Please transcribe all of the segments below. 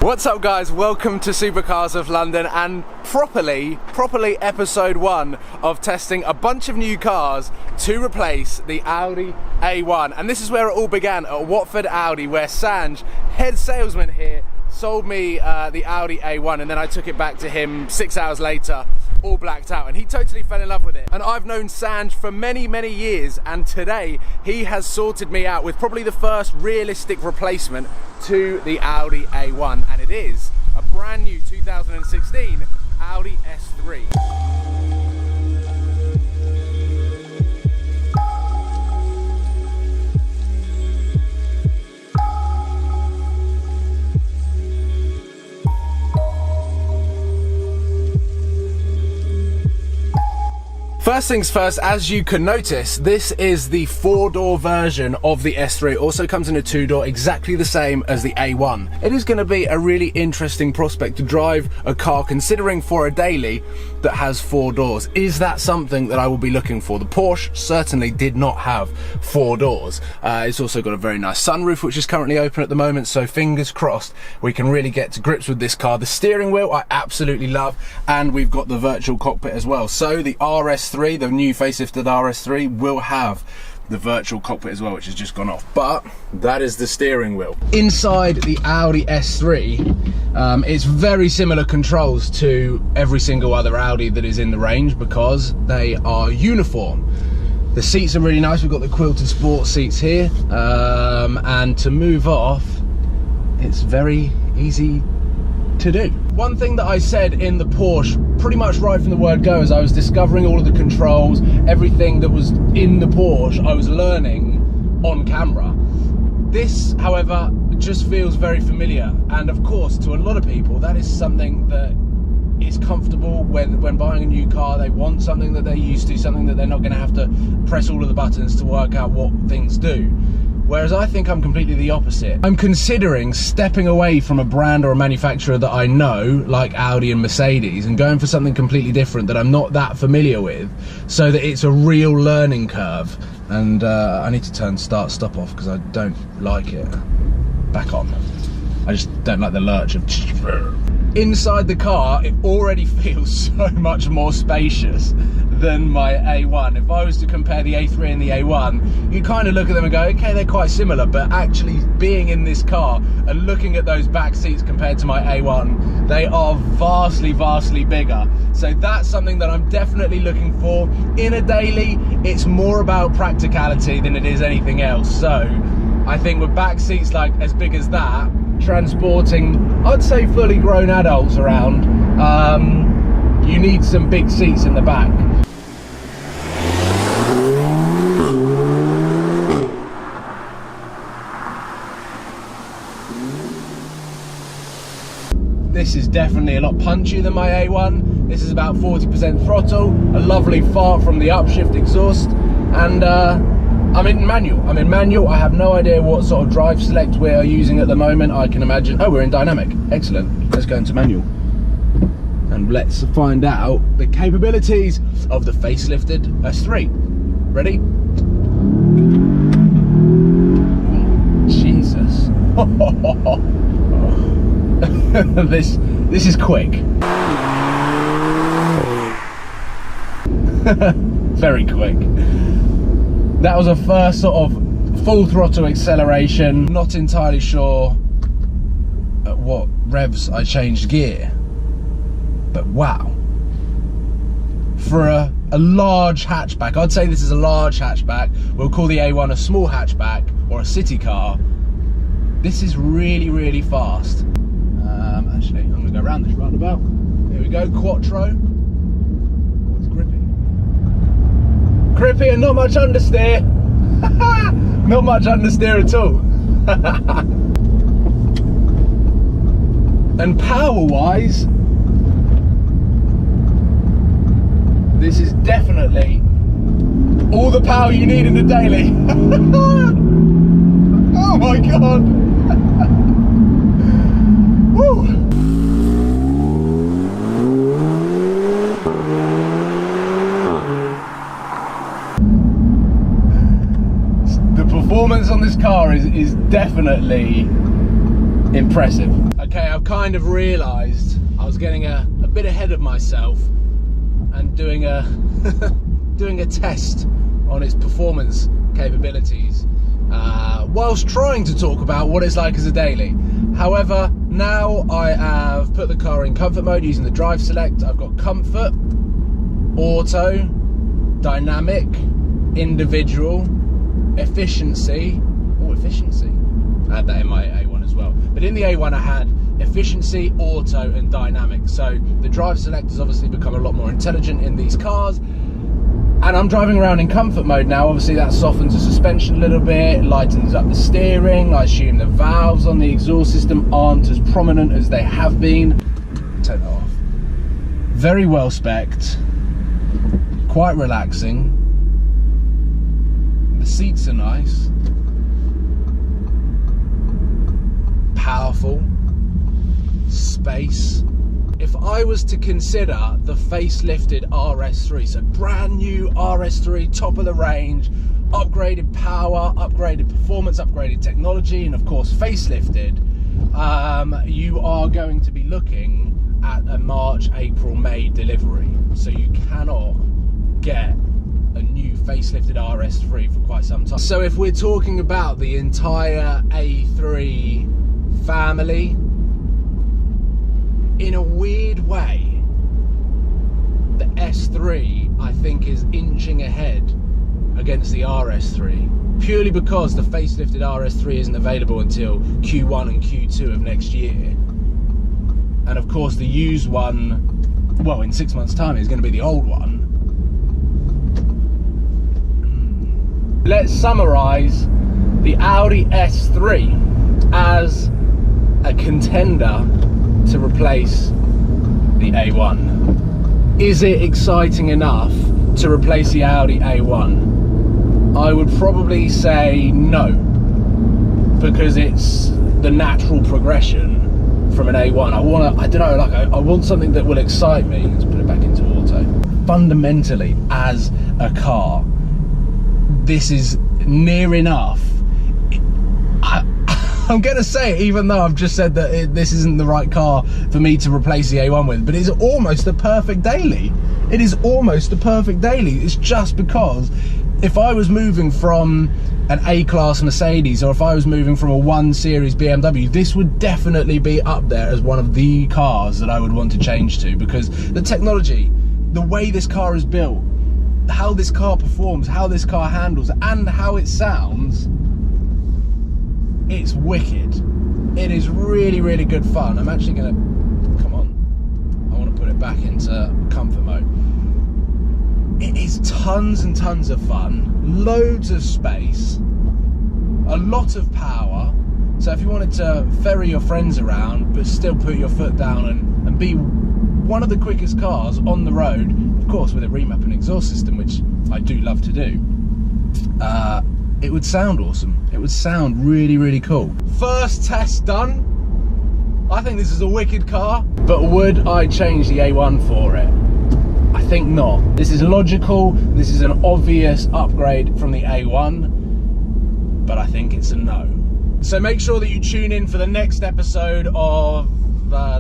What's up guys, welcome to Supercars of London and properly episode 1 of testing a bunch of new cars to replace the Audi A1. And this is where it all began, at Watford Audi, where Sanj, head salesman here, sold me the Audi A1, and then I took it back to him 6 hours later, all blacked out, and he totally fell in love with it. And I've known Sanj for many years, and today he has sorted me out with probably the first realistic replacement to the Audi A1, and it is a brand new 2016 Audi S3. First things first, as you can notice, this is the 4-door version of the S3. It also comes in a 2-door, exactly the same as the A1. It is going to be a really interesting prospect to drive a car, considering for a daily, that has 4 doors. Is that something that I will be looking for? The Porsche certainly did not have 4 doors. It's also got a very nice sunroof, which is currently open at the moment, so fingers crossed we can really get to grips with this car. The steering wheel I absolutely love, and we've got the virtual cockpit as well. So the RS3, the new facelifted RS3, will have the virtual cockpit as well, which has just gone off, but that is the steering wheel. Inside the Audi S3, it's very similar controls to every single other Audi that is in the range because they are uniform. The seats are really nice. We've got the quilted sport seats here, and to move off, it's very easy to do. One thing that I said in the Porsche pretty much right from the word go, as I was discovering all of the controls, everything that was in the Porsche, I was learning on camera. This, however, just feels very familiar, and of course to a lot of people that is something that is comfortable when buying a new car. They want something that they're used to, something that they're not going to have to press all of the buttons to work out what things do. Whereas I think I'm completely the opposite. I'm considering stepping away from a brand or a manufacturer that I know, like Audi and Mercedes, and going for something completely different that I'm not that familiar with, so that it's a real learning curve. And I need to turn start stop off because I don't like it. Back on. I just don't like the lurch of... Inside the car, it already feels so much more spacious than my A1. If I was to compare the A3 and the A1, you kind of look at them and go, okay, they're quite similar, but actually being in this car and looking at those back seats compared to my A1, they are vastly bigger. So that's something that I'm definitely looking for. In a daily, it's more about practicality than it is anything else. So I think with back seats like as big as that, transporting, I'd say, fully grown adults around, you need some big seats in the back. This is definitely a lot punchier than my A1. This is about 40% throttle, a lovely fart from the upshift exhaust, and I'm in manual. I have no idea what sort of drive select we are using at the moment. I can imagine, oh, we're in dynamic. Excellent. Let's go into manual. And let's find out the capabilities of the facelifted S3. Ready? Jesus. This is quick. Very quick. That was a first sort of full throttle acceleration. Not entirely sure at what revs I changed gear, but wow. For a large hatchback, I'd say this is a large hatchback. We'll call the A1 a small hatchback or a city car. This is really fast. Actually, I'm gonna go around this roundabout. Here we go, Quattro. Oh, it's grippy. Grippy and not much understeer. Not much understeer at all. And power-wise, this is definitely all the power you need in a daily. Oh my god. Woo. The performance on this car is definitely impressive. Okay, I've kind of realised I was getting a bit ahead of myself and doing a doing a test on its performance capabilities whilst trying to talk about what it's like as a daily. However, now I have put the car in comfort mode using the drive select. I've got comfort, auto, dynamic, individual, efficiency. Oh, efficiency. I had that in my A1 as well. But in the A1 I had efficiency, auto and dynamic. So the drive select has obviously become a lot more intelligent in these cars. And I'm driving around in comfort mode now. Obviously that softens the suspension a little bit, lightens up the steering. I assume the valves on the exhaust system aren't as prominent as they have been. Turn it off. Very well spec'd, quite relaxing. The seats are nice. Powerful. Space. If I was to consider the facelifted RS3, so brand new RS3, top of the range, upgraded power, upgraded performance, upgraded technology, and of course facelifted, you are going to be looking at a March, April, May delivery. So you cannot get a new facelifted RS3 for quite some time. So if we're talking about the entire A3 family, in a weird way, the S3 I think is inching ahead against the RS3, purely because the facelifted RS3 isn't available until Q1 and Q2 of next year, and of course the used one, well, in 6 months time is going to be the old one. Let's summarise the Audi S3 as a contender to replace the A1. Is it exciting enough to replace the Audi A1? I would probably say no, because it's the natural progression from an A1. I want something that will excite me. Let's put it back into auto. Fundamentally, as a car, this is near enough. I'm going to say it, even though I've just said that this isn't the right car for me to replace the A1 with, but it's almost the perfect daily. It is almost the perfect daily. It's just because if I was moving from an A-Class Mercedes, or if I was moving from a 1 Series BMW, this would definitely be up there as one of the cars that I would want to change to, because the technology, the way this car is built, how this car performs, how this car handles, and how it sounds, it's wicked. It is really, really good fun. I'm actually going to, come on, I want to put it back into comfort mode. It is tons and tons of fun, loads of space, a lot of power. So if you wanted to ferry your friends around but still put your foot down and be one of the quickest cars on the road, of course with a remap and exhaust system, which I do love to do, it would sound awesome. It would sound really, really cool. First test done. I think this is a wicked car, but would I change the A1 for it? I think not. This is logical. This is an obvious upgrade from the A1, but I think it's a no. So make sure that you tune in for the next episode of,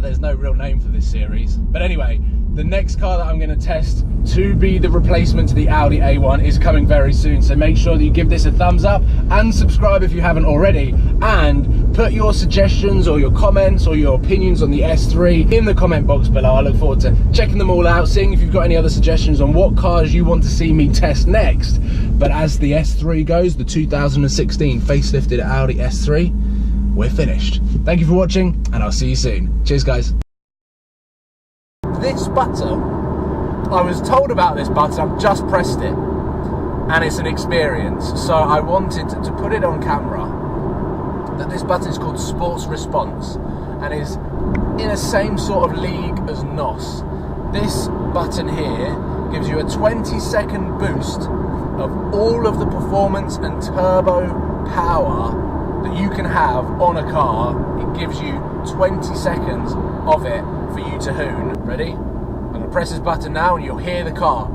there's no real name for this series, but anyway, the next car that I'm going to test to be the replacement to the Audi A1 is coming very soon. So make sure that you give this a thumbs up and subscribe if you haven't already, and put your suggestions or your comments or your opinions on the S3 in the comment box below. I look forward to checking them all out, seeing if you've got any other suggestions on what cars you want to see me test next. But as the S3 goes, the 2016 facelifted Audi S3, we're finished. Thank you for watching, and I'll see you soon. Cheers, guys. This button, I was told about this button, I've just pressed it, and it's an experience. So I wanted to put it on camera, that this button is called Sports Response, and is in the same sort of league as NOS. This button here gives you a 20-second boost of all of the performance and turbo power that you can have on a car. It gives you 20 seconds of it for you to hoon. Ready? I'm going to press this button now and you'll hear the car.